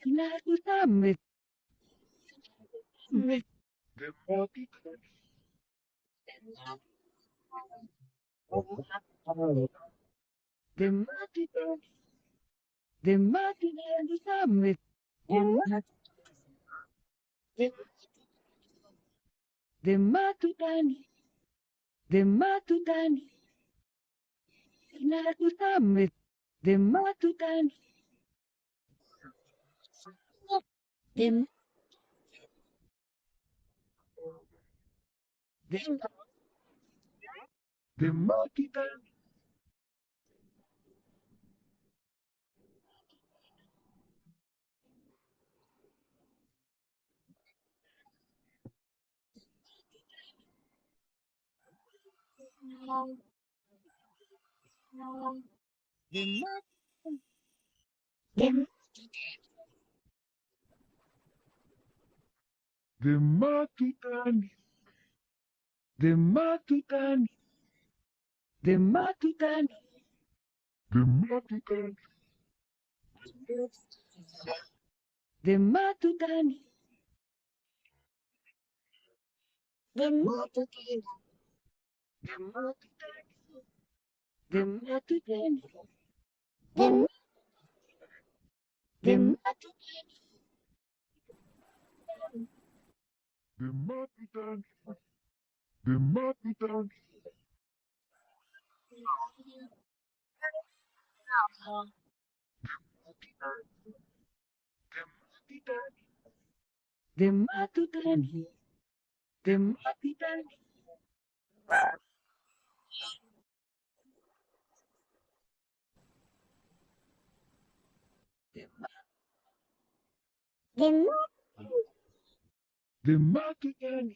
Sinasdamit mit Dematitan, Dematitan Summit, Dematutani, Dematutani, Sinatu Summit, Dematutani, Dem, Dem, Dematitan, Dem, Dematutani, Dematutani, Dematutani, Dematutani, Dematutani, Dematutani, Dematutani, Dematutani, Dem, Dematutani, Dematutani, Dematutani, Dematutani, Dematutani, Dematutani,